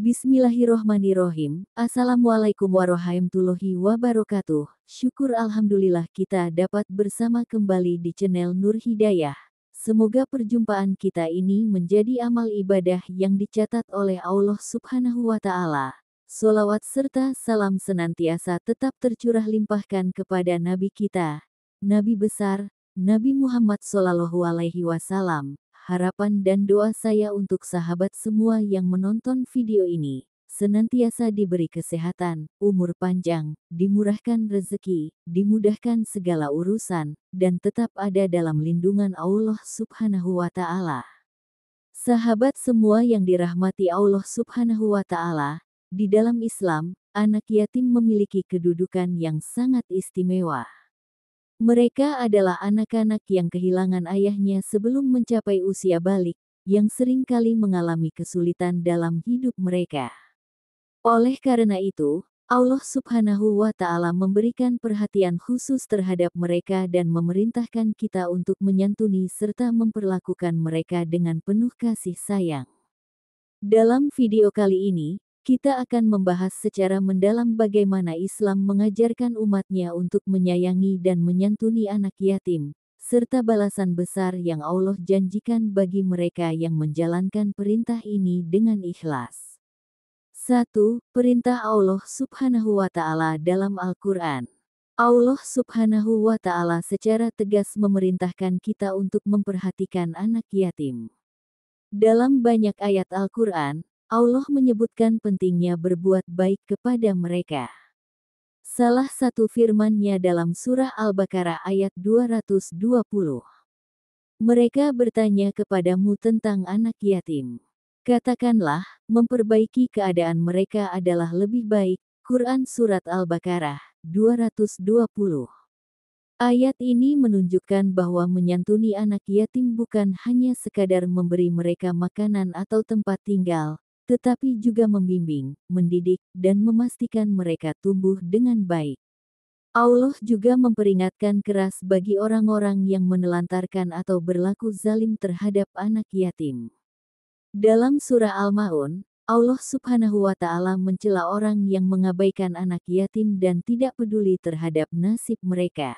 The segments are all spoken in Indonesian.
Bismillahirrohmanirrohim. Assalamualaikum warahmatullahi wabarakatuh. Syukur alhamdulillah kita dapat bersama kembali di channel Nur Hidayah. Semoga perjumpaan kita ini menjadi amal ibadah yang dicatat oleh Allah Subhanahu wa Ta'ala. Sholawat serta salam senantiasa tetap tercurah limpahkan kepada Nabi kita, Nabi besar, Nabi Muhammad Shallallahu Alaihi Wasallam. Harapan dan doa saya untuk sahabat semua yang menonton video ini, senantiasa diberi kesehatan, umur panjang, dimurahkan rezeki, dimudahkan segala urusan, dan tetap ada dalam lindungan Allah Subhanahu wa Ta'ala. Sahabat semua yang dirahmati Allah Subhanahu wa Ta'ala, di dalam Islam, anak yatim memiliki kedudukan yang sangat istimewa. Mereka adalah anak-anak yang kehilangan ayahnya sebelum mencapai usia balik, yang sering kali mengalami kesulitan dalam hidup mereka. Oleh karena itu, Allah Subhanahu wa Ta'ala memberikan perhatian khusus terhadap mereka dan memerintahkan kita untuk menyantuni serta memperlakukan mereka dengan penuh kasih sayang. Dalam video kali ini, kita akan membahas secara mendalam bagaimana Islam mengajarkan umatnya untuk menyayangi dan menyantuni anak yatim, serta balasan besar yang Allah janjikan bagi mereka yang menjalankan perintah ini dengan ikhlas. 1. Perintah Allah Subhanahu wa Ta'ala dalam Al-Quran. Allah Subhanahu wa Ta'ala secara tegas memerintahkan kita untuk memperhatikan anak yatim. Dalam banyak ayat Al-Quran, Allah menyebutkan pentingnya berbuat baik kepada mereka. Salah satu firman-Nya dalam surah Al-Baqarah ayat 220. Mereka bertanya kepadamu tentang anak yatim. Katakanlah, memperbaiki keadaan mereka adalah lebih baik. Quran Surat Al-Baqarah 220. Ayat ini menunjukkan bahwa menyantuni anak yatim bukan hanya sekadar memberi mereka makanan atau tempat tinggal, tetapi juga membimbing, mendidik, dan memastikan mereka tumbuh dengan baik. Allah juga memperingatkan keras bagi orang-orang yang menelantarkan atau berlaku zalim terhadap anak yatim. Dalam surah Al-Ma'un, Allah Subhanahu wa Ta'ala mencela orang yang mengabaikan anak yatim dan tidak peduli terhadap nasib mereka.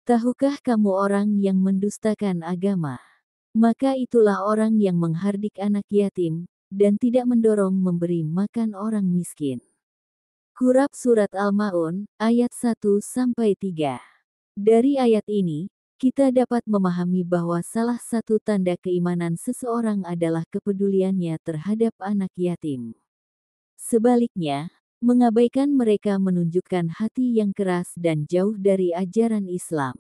Tahukah kamu orang yang mendustakan agama? Maka itulah orang yang menghardik anak yatim, dan tidak mendorong memberi makan orang miskin. Quran Surat Al-Ma'un, ayat 1-3. Dari ayat ini, kita dapat memahami bahwa salah satu tanda keimanan seseorang adalah kepeduliannya terhadap anak yatim. Sebaliknya, mengabaikan mereka menunjukkan hati yang keras dan jauh dari ajaran Islam.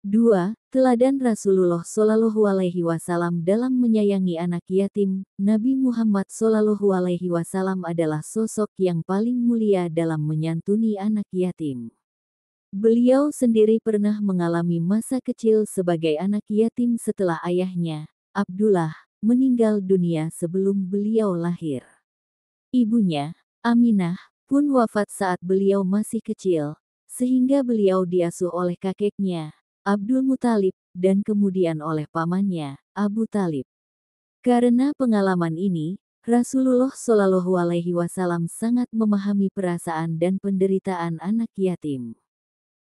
2. Teladan Rasulullah Shallallahu Alaihi Wasallam dalam menyayangi anak yatim. Nabi Muhammad Shallallahu Alaihi Wasallam adalah sosok yang paling mulia dalam menyantuni anak yatim. Beliau sendiri pernah mengalami masa kecil sebagai anak yatim setelah ayahnya, Abdullah, meninggal dunia sebelum beliau lahir. Ibunya, Aminah, pun wafat saat beliau masih kecil, sehingga beliau diasuh oleh kakeknya, Abdul Muthalib, dan kemudian oleh pamannya, Abu Talib. Karena pengalaman ini, Rasulullah Shallallahu Alaihi Wasallam sangat memahami perasaan dan penderitaan anak yatim.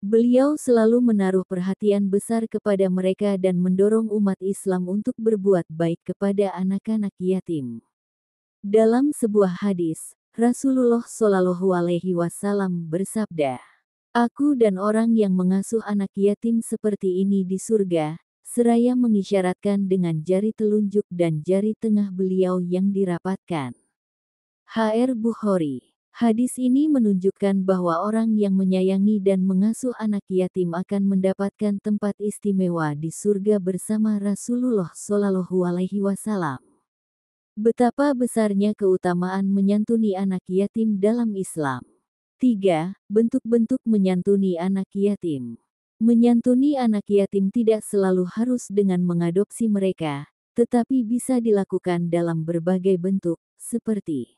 Beliau selalu menaruh perhatian besar kepada mereka dan mendorong umat Islam untuk berbuat baik kepada anak-anak yatim. Dalam sebuah hadis, Rasulullah Shallallahu Alaihi Wasallam bersabda, "Aku dan orang yang mengasuh anak yatim seperti ini di surga," seraya mengisyaratkan dengan jari telunjuk dan jari tengah beliau yang dirapatkan. H.R. Bukhari. Hadis ini menunjukkan bahwa orang yang menyayangi dan mengasuh anak yatim akan mendapatkan tempat istimewa di surga bersama Rasulullah Shallallahu Alaihi Wasallam. Betapa besarnya keutamaan menyantuni anak yatim dalam Islam. 3. Bentuk-bentuk menyantuni anak yatim. Menyantuni anak yatim tidak selalu harus dengan mengadopsi mereka, tetapi bisa dilakukan dalam berbagai bentuk, seperti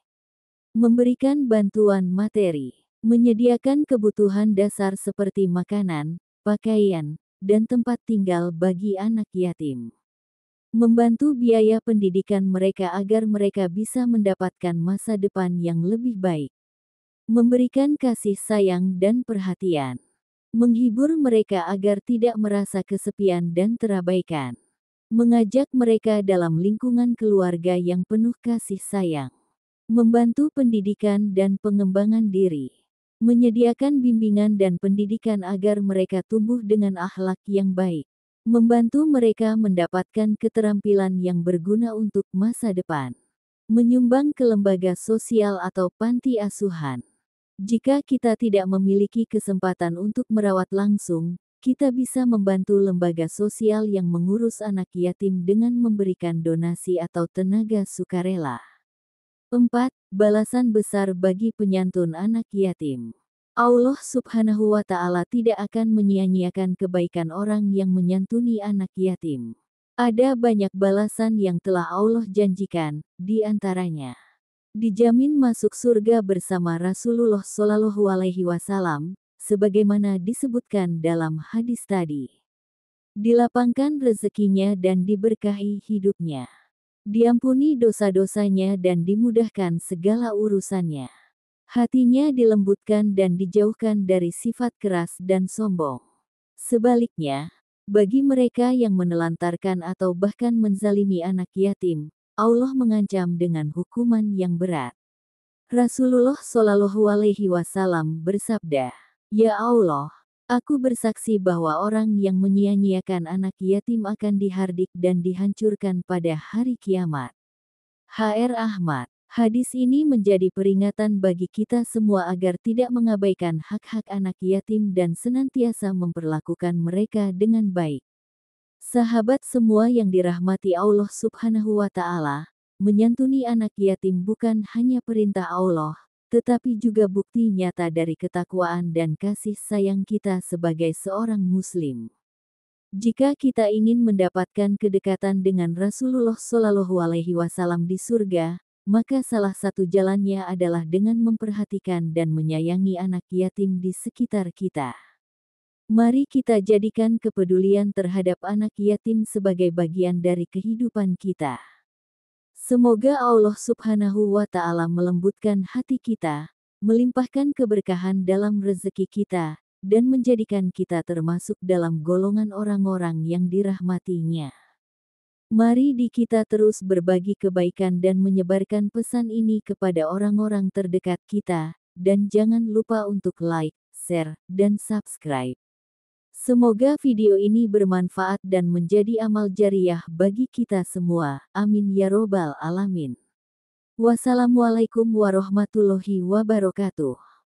memberikan bantuan materi, menyediakan kebutuhan dasar seperti makanan, pakaian, dan tempat tinggal bagi anak yatim. membantu biaya pendidikan mereka agar mereka bisa mendapatkan masa depan yang lebih baik, memberikan kasih sayang dan perhatian, menghibur mereka agar tidak merasa kesepian dan terabaikan, mengajak mereka dalam lingkungan keluarga yang penuh kasih sayang, membantu pendidikan dan pengembangan diri, menyediakan bimbingan dan pendidikan agar mereka tumbuh dengan akhlak yang baik, membantu mereka mendapatkan keterampilan yang berguna untuk masa depan, menyumbang ke lembaga sosial atau panti asuhan. Jika kita tidak memiliki kesempatan untuk merawat langsung, kita bisa membantu lembaga sosial yang mengurus anak yatim dengan memberikan donasi atau tenaga sukarela. 4. Balasan besar bagi penyantun anak yatim. Allah Subhanahu wa Ta'ala tidak akan menyia-nyiakan kebaikan orang yang menyantuni anak yatim. Ada banyak balasan yang telah Allah janjikan, di antaranya dijamin masuk surga bersama Rasulullah Shallallahu Alaihi Wasallam, sebagaimana disebutkan dalam hadis tadi. Dilapangkan rezekinya dan diberkahi hidupnya. Diampuni dosa-dosanya dan dimudahkan segala urusannya. Hatinya dilembutkan dan dijauhkan dari sifat keras dan sombong. Sebaliknya, bagi mereka yang menelantarkan atau bahkan menzalimi anak yatim, Allah mengancam dengan hukuman yang berat. Rasulullah Shallallahu Alaihi Wasallam bersabda, "Ya Allah, aku bersaksi bahwa orang yang menyia-nyiakan anak yatim akan dihardik dan dihancurkan pada hari kiamat." HR Ahmad. Hadis ini menjadi peringatan bagi kita semua agar tidak mengabaikan hak-hak anak yatim dan senantiasa memperlakukan mereka dengan baik. Sahabat semua yang dirahmati Allah Subhanahu wa Ta'ala, menyantuni anak yatim bukan hanya perintah Allah, tetapi juga bukti nyata dari ketakwaan dan kasih sayang kita sebagai seorang Muslim. Jika kita ingin mendapatkan kedekatan dengan Rasulullah Shallallahu Alaihi Wasallam di surga, maka salah satu jalannya adalah dengan memperhatikan dan menyayangi anak yatim di sekitar kita. Mari kita jadikan kepedulian terhadap anak yatim sebagai bagian dari kehidupan kita. Semoga Allah Subhanahu wa Ta'ala melembutkan hati kita, melimpahkan keberkahan dalam rezeki kita, dan menjadikan kita termasuk dalam golongan orang-orang yang dirahmatinya. Mari kita terus berbagi kebaikan dan menyebarkan pesan ini kepada orang-orang terdekat kita, dan jangan lupa untuk like, share, dan subscribe. Semoga video ini bermanfaat dan menjadi amal jariah bagi kita semua. Amin ya robbal alamin. Wassalamualaikum warahmatullahi wabarakatuh.